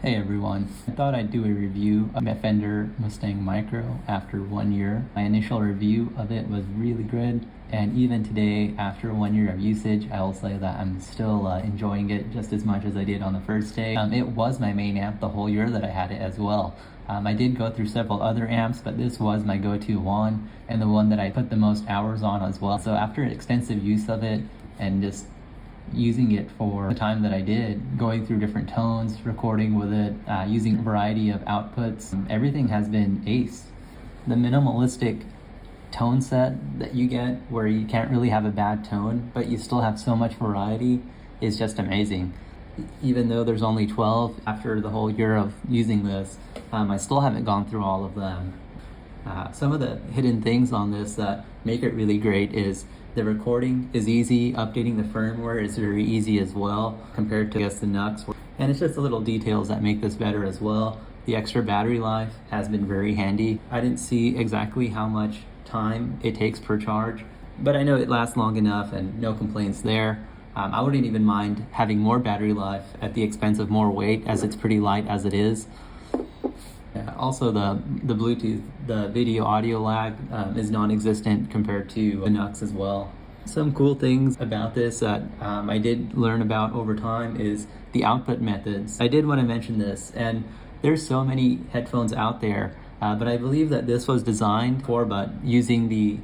Hey everyone, I thought I'd do a review of my Fender Mustang Micro after 1 year. My initial review of it was really good, and even today, after 1 year of usage, I'll say that I'm still enjoying it just as much as I did on the first day. It was my main amp the whole year that I had it as well. I did go through several other amps, but this was my go-to one, and the one that I put the most hours on as well. So after extensive use of it, and just using it for the time that I did, going through different tones, recording with it, using a variety of outputs, everything has been ace. The minimalistic tone set that you get, where you can't really have a bad tone, but you still have so much variety, is just amazing. Even though there's only 12 after the whole year of using this, I still haven't gone through all of them. Some of the hidden things on this that make it really great is the recording is easy, updating the firmware is very easy as well compared to, I guess, the Nux. And it's just the little details that make this better as well. The extra battery life has been very handy. I didn't see exactly how much time it takes per charge, but I know it lasts long enough and no complaints there. I wouldn't even mind having more battery life at the expense of more weight, as it's pretty light as it is. Also, the Bluetooth, the video audio lag is non-existent compared to the Nux as well. Some cool things about this that I did learn about over time is the output methods. I did want to mention this, and there's so many headphones out there, but I believe that this was designed for using the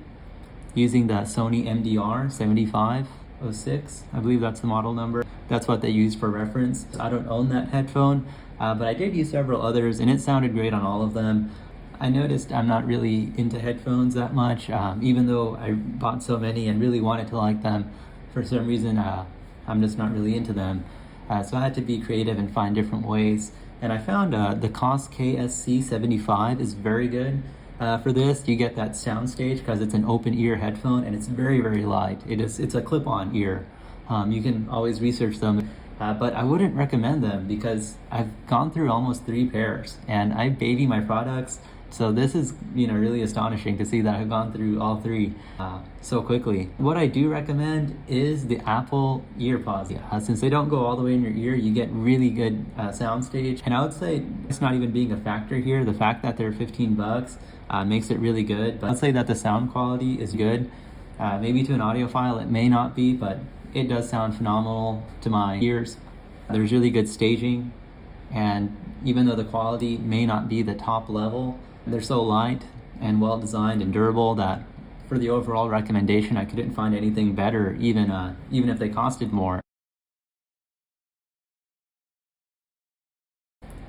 Sony MDR 7506. I believe that's the model number. That's what they use for reference. I don't own that headphone, but I did use several others, and it sounded great on all of them. I noticed I'm not really into headphones that much, even though I bought so many and really wanted to like them. For some reason, I'm just not really into them. So I had to be creative and find different ways. And I found the Koss KSC75 is very good. For this, you get that soundstage because it's an open ear headphone, and it's very, very light. It's a clip-on ear. You can always research them. But I wouldn't recommend them because I've gone through almost 3 pairs and I baby my products. So this is, really astonishing to see that I've gone through all 3 so quickly. What I do recommend is the Apple EarPods. Since they don't go all the way in your ear, you get really good soundstage. And I would say it's not even being a factor here. The fact that they're $15 makes it really good. But I'd say that the sound quality is good. Maybe to an audiophile it may not be, but it does sound phenomenal to my ears. There's really good staging, and even though the quality may not be the top level, they're so light and well designed and durable that for the overall recommendation, I couldn't find anything better, even if they costed more.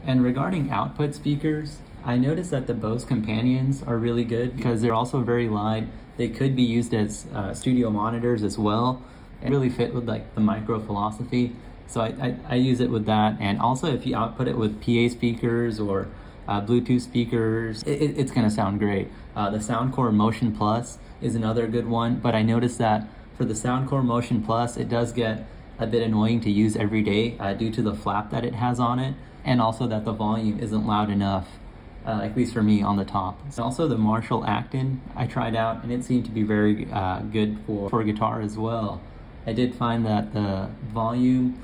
And regarding output speakers, I noticed that the Bose Companions are really good because they're also very light. They could be used as studio monitors as well. It really fit with the micro philosophy, so I use it with that. And also, if you output it with PA speakers or Bluetooth speakers, it's going to sound great. The Soundcore Motion Plus is another good one, but I noticed that for the Soundcore Motion Plus, it does get a bit annoying to use every day due to the flap that it has on it, and also that the volume isn't loud enough. At least for me, on the top. And also the Marshall Acton I tried out, and it seemed to be very good for guitar as well. I did find that the volume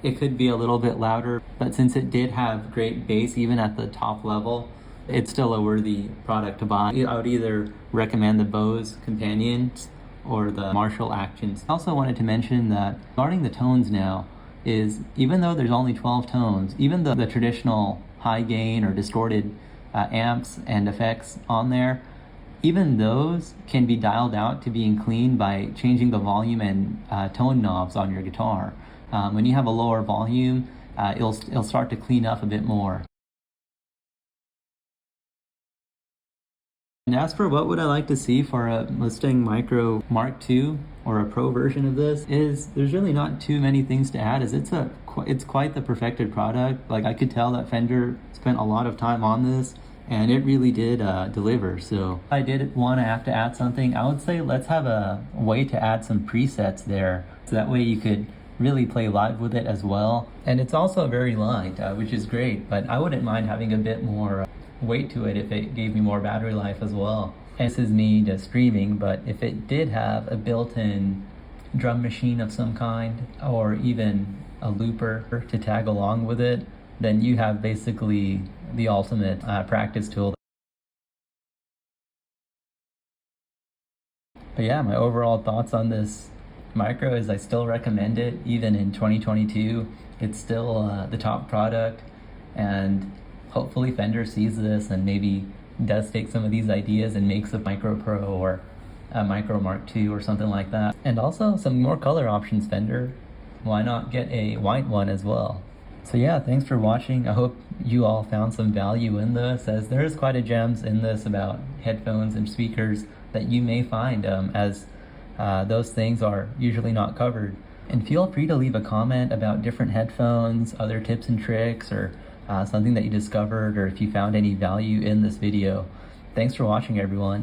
it could be a little bit louder, but since it did have great bass even at the top level, it's still a worthy product to buy. I would either recommend the Bose Companions or the Marshall Actons. I also wanted to mention that regarding the tones now, is even though there's only 12 tones, even though the traditional high gain or distorted amps and effects on there, even those can be dialed out to being clean by changing the volume and tone knobs on your guitar. When you have a lower volume, it'll start to clean up a bit more. And as for what would I like to see for a Mustang Micro Mark II or a Pro version of this, there's really not too many things to add, as it's quite the perfected product. I could tell that Fender spent a lot of time on this, and it really did deliver. So if I did have to add something, I would say let's have a way to add some presets there, so that way you could really play live with it as well. And it's also very light, which is great, but I wouldn't mind having a bit more weight to it if it gave me more battery life as well. And this is me just streaming, but if it did have a built-in drum machine of some kind, or even a looper to tag along with it, then you have basically the ultimate practice tool. But yeah, my overall thoughts on this micro is I still recommend it even in 2022. It's still the top product, and hopefully Fender sees this and maybe does take some of these ideas and makes a Micro Pro or a Micro Mark II or something like that. And also some more color options, Fender. Why not get a white one as well? So yeah, thanks for watching. I hope you all found some value in this, as there is quite a gems in this about headphones and speakers that you may find, as those things are usually not covered. And feel free to leave a comment about different headphones, other tips and tricks, or something that you discovered, or if you found any value in this video. Thanks for watching, everyone.